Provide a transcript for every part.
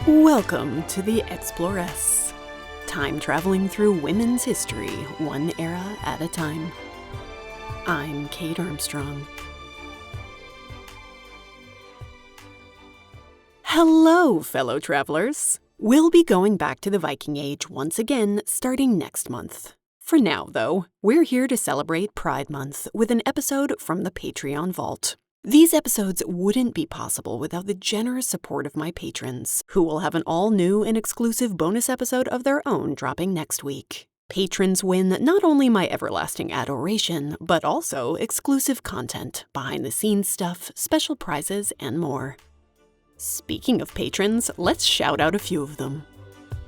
Welcome to the Exploress, time traveling through women's history, one era at a time. I'm Kate Armstrong. Hello, fellow travelers. We'll be going back to the Viking Age once again starting next month. For now, though, we're here to celebrate Pride Month with an episode from the Patreon Vault. These episodes wouldn't be possible without the generous support of my patrons, who will have an all-new and exclusive bonus episode of their own dropping next week. Patrons win not only my everlasting adoration, but also exclusive content, behind-the-scenes stuff, special prizes, and more. Speaking of patrons, let's shout out a few of them.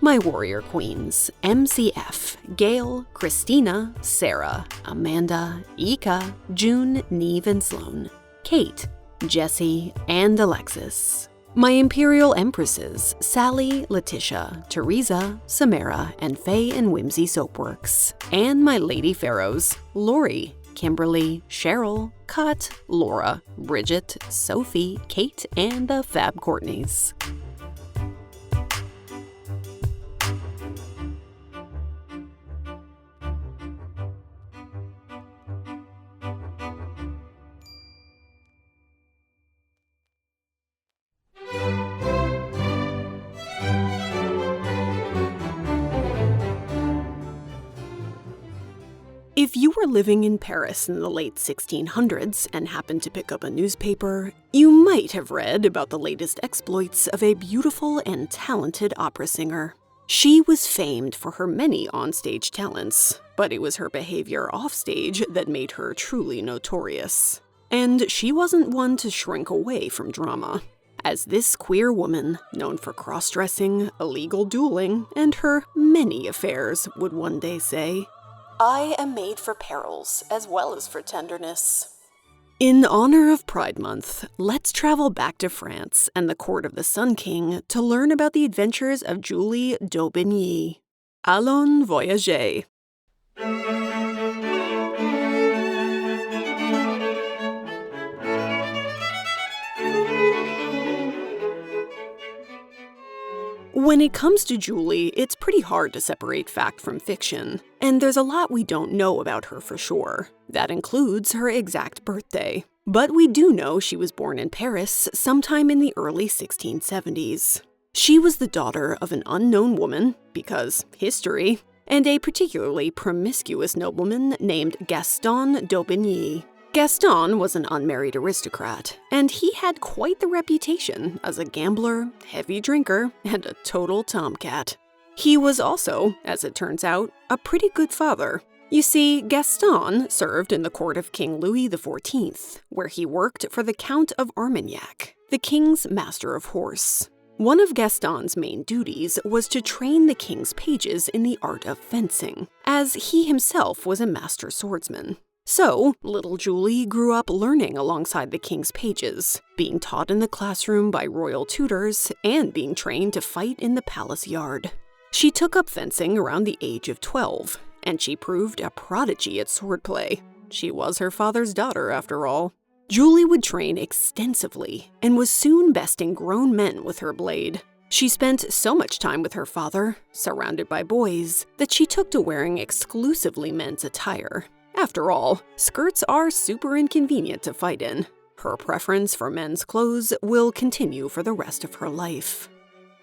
My warrior queens, MCF, Gail, Christina, Sarah, Amanda, Ika, June, Neve, and Sloan. Kate, Jessie, and Alexis. My Imperial Empresses, Sally, Letitia, Teresa, Samara, and Faye and Whimsy Soapworks. And my Lady Pharaohs, Lori, Kimberly, Cheryl, Kat, Laura, Bridget, Sophie, Kate, and the Fab Courtneys. If you were living in Paris in the late 1600s and happened to pick up a newspaper, you might have read about the latest exploits of a beautiful and talented opera singer. She was famed for her many onstage talents, but it was her behavior offstage that made her truly notorious. And she wasn't one to shrink away from drama, as this queer woman, known for cross-dressing, illegal dueling, and her many affairs, would one day say, "I am made for perils as well as for tenderness." In honor of Pride Month, let's travel back to France and the court of the Sun King to learn about the adventures of Julie d'Aubigny. Allons, voyager. When it comes to Julie, it's pretty hard to separate fact from fiction, and there's a lot we don't know about her for sure. That includes her exact birthday. But we do know she was born in Paris sometime in the early 1670s. She was the daughter of an unknown woman, because history, and a particularly promiscuous nobleman named Gaston d'Aubigny. Gaston was an unmarried aristocrat, and he had quite the reputation as a gambler, heavy drinker, and a total tomcat. He was also, as it turns out, a pretty good father. You see, Gaston served in the court of King Louis XIV, where he worked for the Count of Armagnac, the king's master of horse. One of Gaston's main duties was to train the king's pages in the art of fencing, as he himself was a master swordsman. So, little Julie grew up learning alongside the king's pages, being taught in the classroom by royal tutors, and being trained to fight in the palace yard. She took up fencing around the age of 12, and she proved a prodigy at swordplay. She was her father's daughter, after all. Julie would train extensively, and was soon besting grown men with her blade. She spent so much time with her father, surrounded by boys, that she took to wearing exclusively men's attire. After all, skirts are super inconvenient to fight in. Her preference for men's clothes will continue for the rest of her life.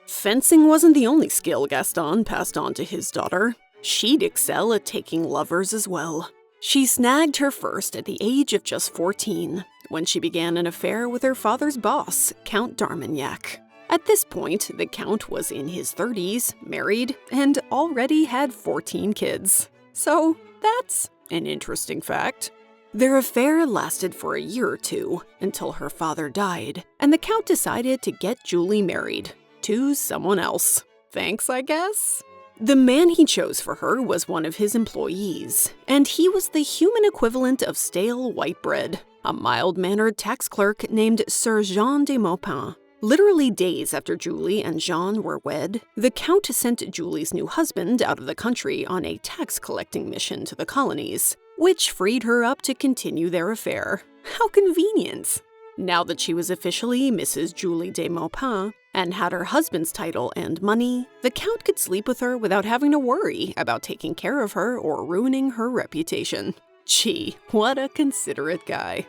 Fencing wasn't the only skill Gaston passed on to his daughter. She'd excel at taking lovers as well. She snagged her first at the age of just 14, when she began an affair with her father's boss, Count d'Armagnac. At this point, the Count was in his 30s, married, and already had 14 kids. So that's an interesting fact. Their affair lasted for a year or two, until her father died, and the Count decided to get Julie married to someone else. Thanks, I guess? The man he chose for her was one of his employees, and he was the human equivalent of stale white bread, a mild-mannered tax clerk named Sir Jean de Maupin. Literally days after Julie and Jean were wed, the Count sent Julie's new husband out of the country on a tax-collecting mission to the colonies, which freed her up to continue their affair. How convenient! Now that she was officially Mrs. Julie de Maupin and had her husband's title and money, the Count could sleep with her without having to worry about taking care of her or ruining her reputation. Gee, what a considerate guy.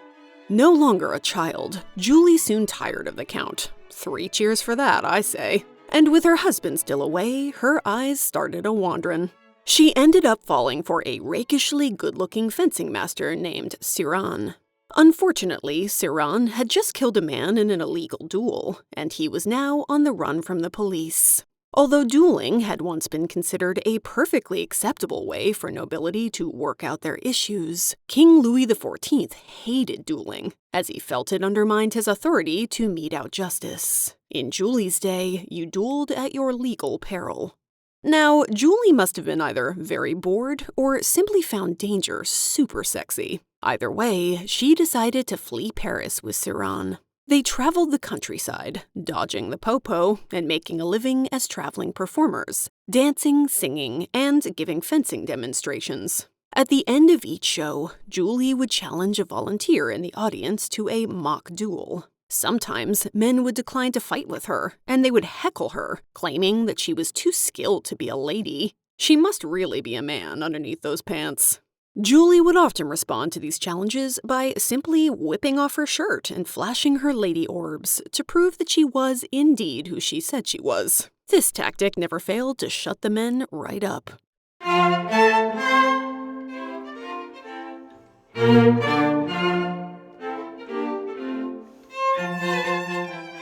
No longer a child, Julie soon tired of the Count. 3 cheers for that, I say. And with her husband still away, her eyes started a-wandering. She ended up falling for a rakishly good-looking fencing master named Siran. Unfortunately, Siran had just killed a man in an illegal duel, and he was now on the run from the police. Although dueling had once been considered a perfectly acceptable way for nobility to work out their issues, King Louis XIV hated dueling, as he felt it undermined his authority to mete out justice. In Julie's day, you dueled at your legal peril. Now, Julie must have been either very bored or simply found danger super sexy. Either way, she decided to flee Paris with Siran. They traveled the countryside, dodging the popo and making a living as traveling performers, dancing, singing, and giving fencing demonstrations. At the end of each show, Julie would challenge a volunteer in the audience to a mock duel. Sometimes men would decline to fight with her, and they would heckle her, claiming that she was too skilled to be a lady. She must really be a man underneath those pants. Julie would often respond to these challenges by simply whipping off her shirt and flashing her lady orbs to prove that she was indeed who she said she was. This tactic never failed to shut the men right up.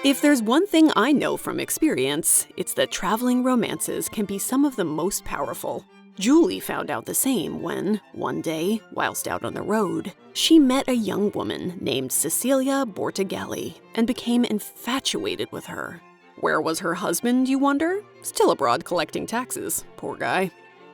If there's one thing I know from experience, it's that traveling romances can be some of the most powerful. Julie found out the same when, one day, whilst out on the road, she met a young woman named Cecilia Bortigalli and became infatuated with her. Where was her husband, you wonder? Still abroad collecting taxes, poor guy.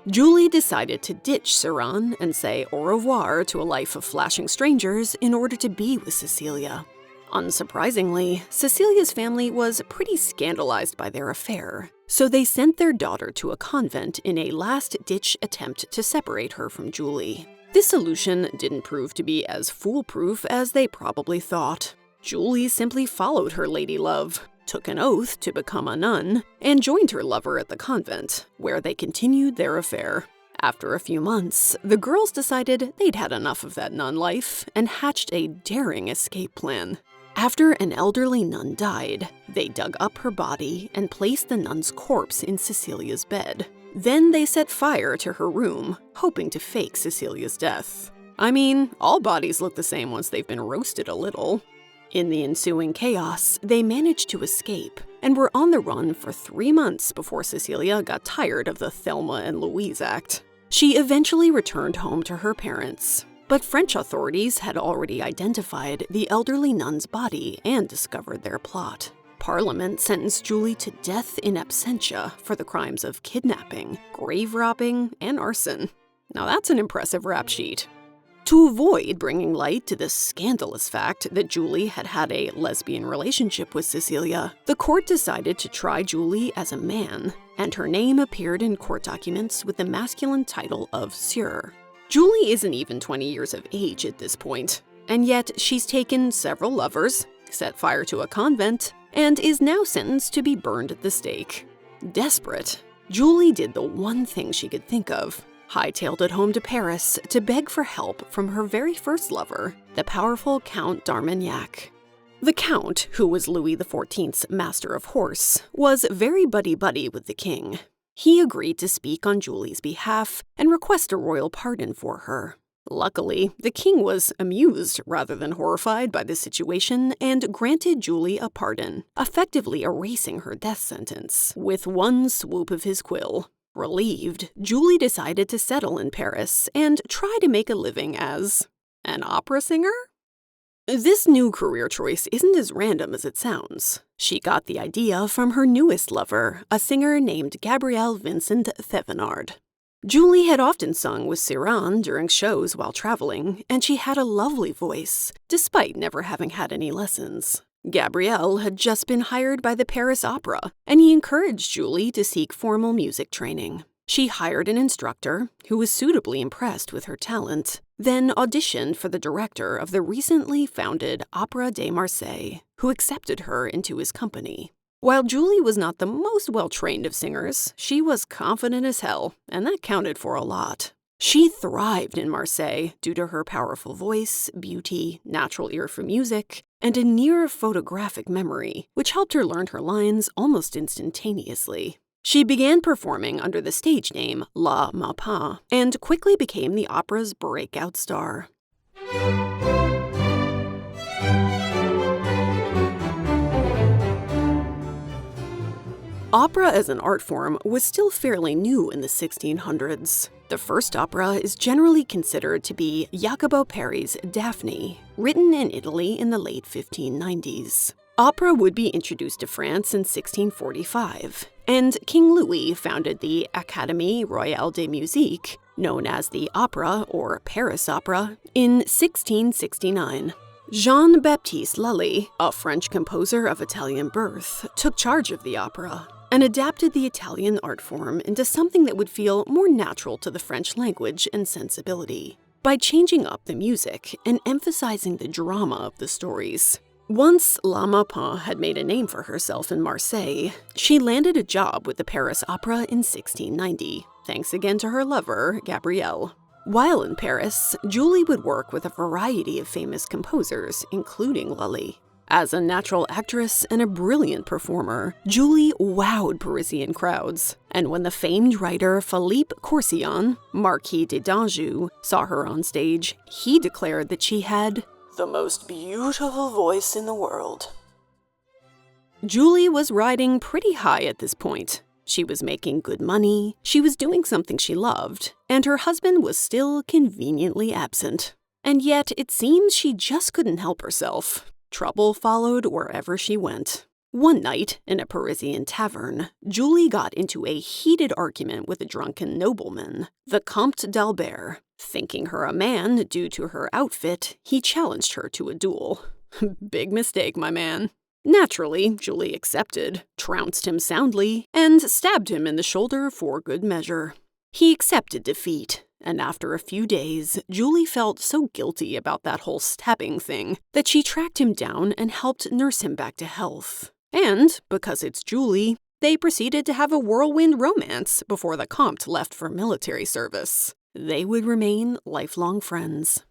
Julie decided to ditch Siran and say au revoir to a life of flashing strangers in order to be with Cecilia. Unsurprisingly, Cecilia's family was pretty scandalized by their affair, so they sent their daughter to a convent in a last-ditch attempt to separate her from Julie. This solution didn't prove to be as foolproof as they probably thought. Julie simply followed her lady love, took an oath to become a nun, and joined her lover at the convent, where they continued their affair. After a few months, the girls decided they'd had enough of that nun life and hatched a daring escape plan. After an elderly nun died, they dug up her body and placed the nun's corpse in Cecilia's bed. Then they set fire to her room, hoping to fake Cecilia's death. I mean, all bodies look the same once they've been roasted a little. In the ensuing chaos, they managed to escape and were on the run for 3 months before Cecilia got tired of the Thelma and Louise act. She eventually returned home to her parents. But French authorities had already identified the elderly nun's body and discovered their plot. Parliament sentenced Julie to death in absentia for the crimes of kidnapping, grave robbing, and arson. Now that's an impressive rap sheet. To avoid bringing light to the scandalous fact that Julie had had a lesbian relationship with Cecilia, the court decided to try Julie as a man, and her name appeared in court documents with the masculine title of Sieur. Julie isn't even 20 years of age at this point, and yet she's taken several lovers, set fire to a convent, and is now sentenced to be burned at the stake. Desperate, Julie did the one thing she could think of, hightailed it home to Paris to beg for help from her very first lover, the powerful Count d'Armagnac. The Count, who was Louis XIV's master of horse, was very buddy-buddy with the king. He agreed to speak on Julie's behalf and request a royal pardon for her. Luckily, the king was amused rather than horrified by the situation and granted Julie a pardon, effectively erasing her death sentence with one swoop of his quill. Relieved, Julie decided to settle in Paris and try to make a living as an opera singer? This new career choice isn't as random as it sounds. She got the idea from her newest lover, a singer named Gabriel Vincent Thevenard. Julie had often sung with Siran during shows while traveling, and she had a lovely voice, despite never having had any lessons. Gabriel had just been hired by the Paris Opera, and he encouraged Julie to seek formal music training. She hired an instructor who was suitably impressed with her talent, then auditioned for the director of the recently founded Opéra de Marseille, who accepted her into his company. While Julie was not the most well-trained of singers, she was confident as hell, and that counted for a lot. She thrived in Marseille due to her powerful voice, beauty, natural ear for music, and a near photographic memory, which helped her learn her lines almost instantaneously. She began performing under the stage name La Maupin and quickly became the opera's breakout star. Opera as an art form was still fairly new in the 1600s. The first opera is generally considered to be Jacopo Peri's Daphne, written in Italy in the late 1590s. Opera would be introduced to France in 1645, and King Louis founded the Académie Royale de Musique, known as the Opera or Paris Opera, in 1669. Jean-Baptiste Lully, a French composer of Italian birth, took charge of the opera and adapted the Italian art form into something that would feel more natural to the French language and sensibility, by changing up the music and emphasizing the drama of the stories. Once La Maupin had made a name for herself in Marseille, she landed a job with the Paris Opera in 1690, thanks again to her lover, Gabriel. While in Paris, Julie would work with a variety of famous composers, including Lully. As a natural actress and a brilliant performer, Julie wowed Parisian crowds. And when the famed writer Philippe Corsion, Marquis de Danjou, saw her on stage, he declared that she had the most beautiful voice in the world. Julie was riding pretty high at this point. She was making good money, she was doing something she loved, and her husband was still conveniently absent. And yet, it seems she just couldn't help herself. Trouble followed wherever she went. One night, in a Parisian tavern, Julie got into a heated argument with a drunken nobleman, the Comte d'Albert. Thinking her a man due to her outfit, he challenged her to a duel. Big mistake, my man. Naturally, Julie accepted, trounced him soundly, and stabbed him in the shoulder for good measure. He accepted defeat, and after a few days, Julie felt so guilty about that whole stabbing thing that she tracked him down and helped nurse him back to health. And, because it's Julie, they proceeded to have a whirlwind romance before the Comte left for military service. They would remain lifelong friends.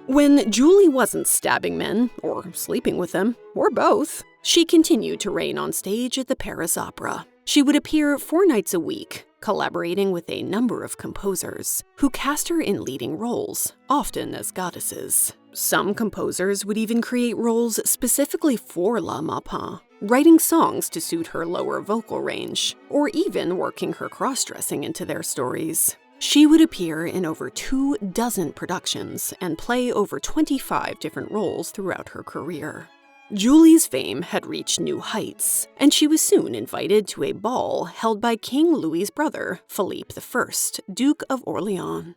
When Julie wasn't stabbing men, or sleeping with them, or both, she continued to reign on stage at the Paris Opera. She would appear 4 nights a week, collaborating with a number of composers, who cast her in leading roles, often as goddesses. Some composers would even create roles specifically for La Maupin, writing songs to suit her lower vocal range, or even working her cross-dressing into their stories. She would appear in over 24 productions and play over 25 different roles throughout her career. Julie's fame had reached new heights, and she was soon invited to a ball held by King Louis's brother, Philippe I, Duke of Orléans.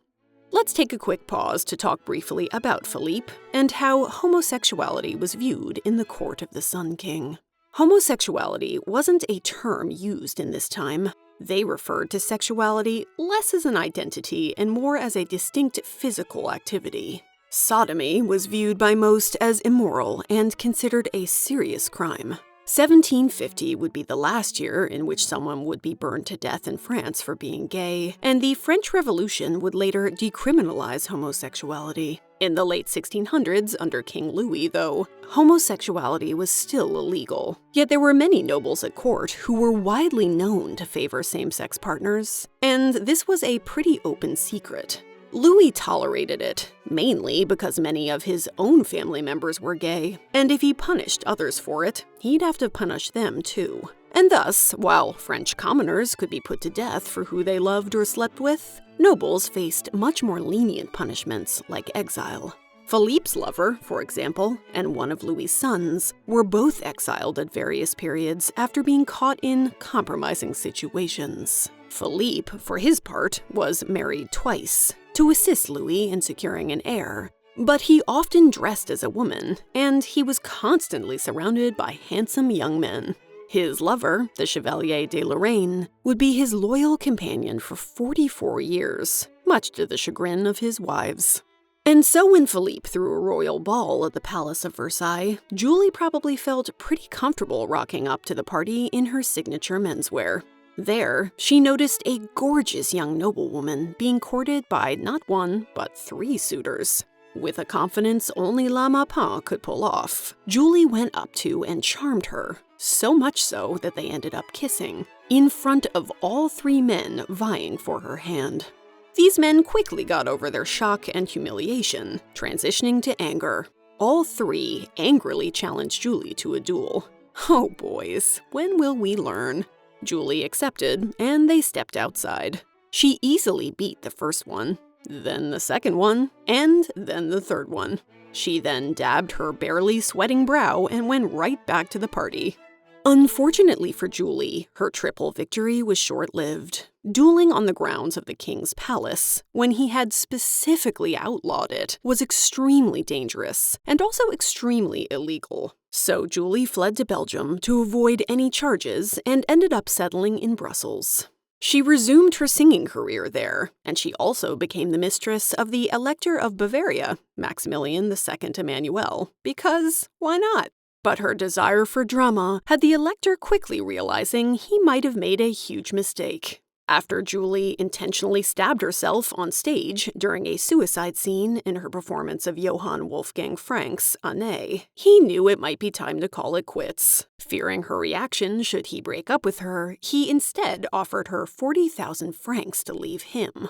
Let's take a quick pause to talk briefly about Philippe and how homosexuality was viewed in the court of the Sun King. Homosexuality wasn't a term used in this time. They referred to sexuality less as an identity and more as a distinct physical activity. Sodomy was viewed by most as immoral and considered a serious crime. 1750 would be the last year in which someone would be burned to death in France for being gay, and the French Revolution would later decriminalize homosexuality. In the late 1600s, under King Louis, though, homosexuality was still illegal. Yet there were many nobles at court who were widely known to favor same-sex partners, and this was a pretty open secret. Louis tolerated it, mainly because many of his own family members were gay, and if he punished others for it, he'd have to punish them too. And thus, while French commoners could be put to death for who they loved or slept with, nobles faced much more lenient punishments like exile. Philippe's lover, for example, and one of Louis's sons were both exiled at various periods after being caught in compromising situations. Philippe, for his part, was married twice. To assist Louis in securing an heir, But he often dressed as a woman, and he was constantly surrounded by handsome young men. His lover, the Chevalier de Lorraine, would be his loyal companion for 44 years, much to the chagrin of his wives. And so when Philippe threw a royal ball at the Palace of Versailles, Julie probably felt pretty comfortable rocking up to the party in her signature menswear. There, she noticed a gorgeous young noblewoman being courted by not one, but 3 suitors. With a confidence only La Maupin could pull off, Julie went up to and charmed her, so much so that they ended up kissing, in front of all 3 men vying for her hand. These men quickly got over their shock and humiliation, transitioning to anger. All 3 angrily challenged Julie to a duel. Oh boys, when will we learn? Julie accepted, and they stepped outside. She easily beat the first one, then the second one, and then the third one. She then dabbed her barely sweating brow and went right back to the party. Unfortunately for Julie, her triple victory was short-lived. Dueling on the grounds of the king's palace, when he had specifically outlawed it, was extremely dangerous and also extremely illegal. So Julie fled to Belgium to avoid any charges and ended up settling in Brussels. She resumed her singing career there, and she also became the mistress of the Elector of Bavaria, Maximilian II Emmanuel, because why not? But her desire for drama had the Elector quickly realizing he might have made a huge mistake. After Julie intentionally stabbed herself on stage during a suicide scene in her performance of Johann Wolfgang Frank's Anet, he knew it might be time to call it quits. Fearing her reaction should he break up with her, he instead offered her 40,000 francs to leave him.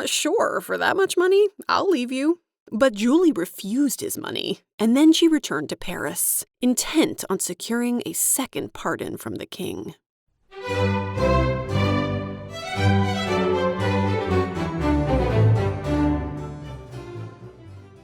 Sure, for that much money, I'll leave you. But Julie refused his money, and then she returned to Paris, intent on securing a second pardon from the king.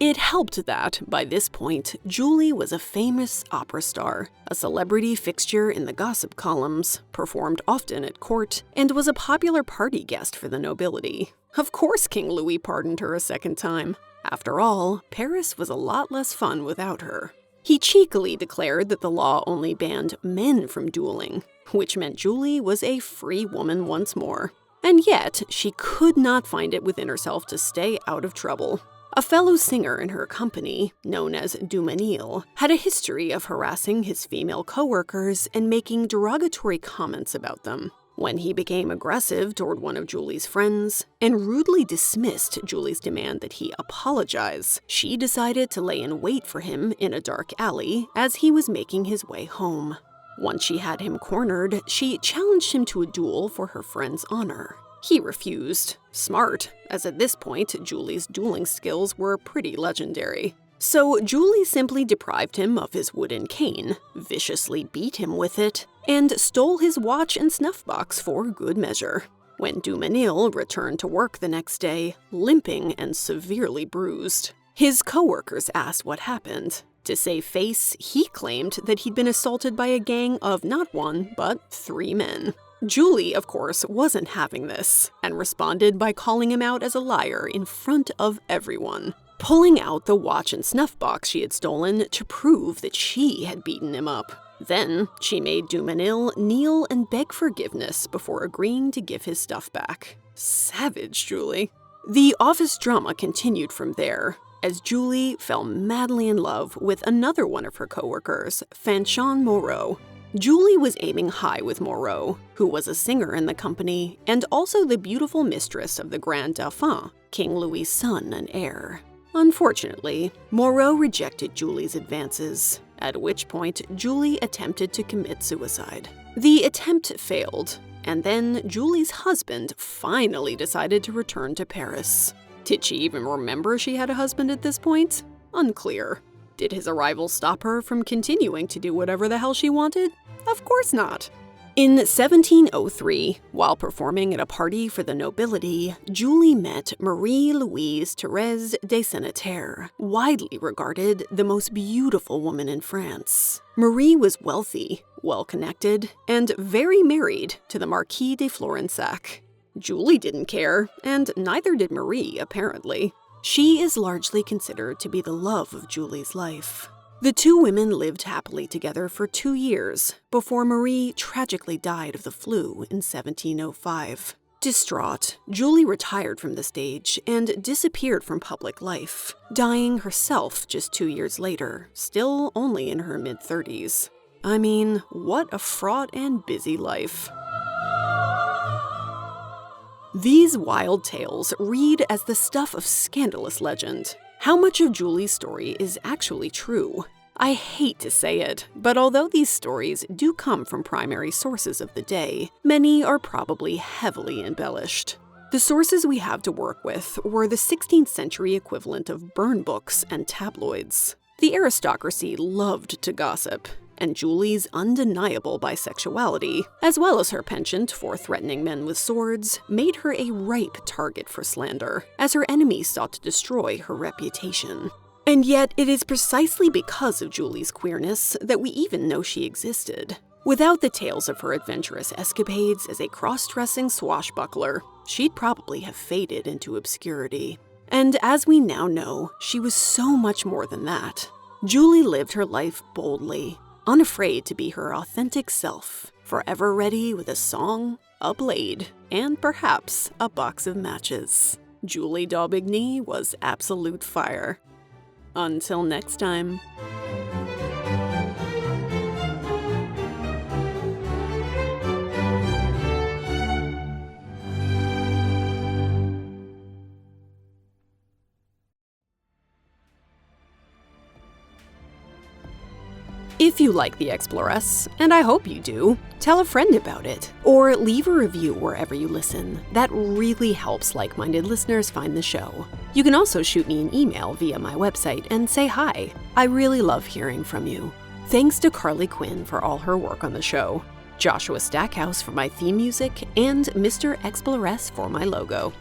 It helped that, by this point, Julie was a famous opera star, a celebrity fixture in the gossip columns, performed often at court, and was a popular party guest for the nobility. Of course King Louis pardoned her a second time. After all, Paris was a lot less fun without her. He cheekily declared that the law only banned men from dueling, which meant Julie was a free woman once more. And yet, she could not find it within herself to stay out of trouble. A fellow singer in her company, known as Dumenil, had a history of harassing his female coworkers and making derogatory comments about them. When he became aggressive toward one of Julie's friends and rudely dismissed Julie's demand that he apologize, she decided to lay in wait for him in a dark alley as he was making his way home. Once she had him cornered, she challenged him to a duel for her friend's honor. He refused. Smart, as at this point, Julie's dueling skills were pretty legendary. So Julie simply deprived him of his wooden cane, viciously beat him with it, and stole his watch and snuff box for good measure. When Dumenil returned to work the next day, limping and severely bruised, his coworkers asked what happened. To save face, he claimed that he'd been assaulted by a gang of not 1, but 3 men. Julie, of course, wasn't having this, and responded by calling him out as a liar in front of everyone, pulling out the watch and snuff box she had stolen to prove that she had beaten him up. Then, she made Dumenil kneel and beg forgiveness before agreeing to give his stuff back. Savage, Julie. The office drama continued from there, as Julie fell madly in love with another one of her coworkers, Fanchon Moreau. Julie was aiming high with Moreau, who was a singer in the company and also the beautiful mistress of the Grand Dauphin, King Louis's son and heir. Unfortunately, Moreau rejected Julie's advances, at which point Julie attempted to commit suicide. The attempt failed, and then Julie's husband finally decided to return to Paris. Did she even remember she had a husband at this point? Unclear. Did his arrival stop her from continuing to do whatever the hell she wanted? Of course not. In 1703, while performing at a party for the nobility, Julie met Marie-Louise Thérèse de Senneterre, widely regarded the most beautiful woman in France. Marie was wealthy, well-connected, and very married to the Marquis de Florensac. Julie didn't care, and neither did Marie, apparently. She is largely considered to be the love of Julie's life. The two women lived happily together for 2 years before Marie tragically died of the flu in 1705. Distraught, Julie retired from the stage and disappeared from public life, dying herself just 2 years later, still only in her mid-30s. I mean, what a fraught and busy life. These wild tales read as the stuff of scandalous legend. How much of Julie's story is actually true? I hate to say it, but although these stories do come from primary sources of the day, many are probably heavily embellished. The sources we have to work with were the 16th century equivalent of burn books and tabloids. The aristocracy loved to gossip, and Julie's undeniable bisexuality, as well as her penchant for threatening men with swords, made her a ripe target for slander, as her enemies sought to destroy her reputation. And yet, it is precisely because of Julie's queerness that we even know she existed. Without the tales of her adventurous escapades as a cross-dressing swashbuckler, she'd probably have faded into obscurity. And as we now know, she was so much more than that. Julie lived her life boldly, unafraid to be her authentic self, forever ready with a song, a blade, and perhaps a box of matches. Julie d'Aubigny was absolute fire. Until next time. If you like The Exploress, and I hope you do, tell a friend about it, or leave a review wherever you listen. That really helps like-minded listeners find the show. You can also shoot me an email via my website and say hi. I really love hearing from you. Thanks to Carly Quinn for all her work on the show, Joshua Stackhouse for my theme music, and Mr. Exploress for my logo.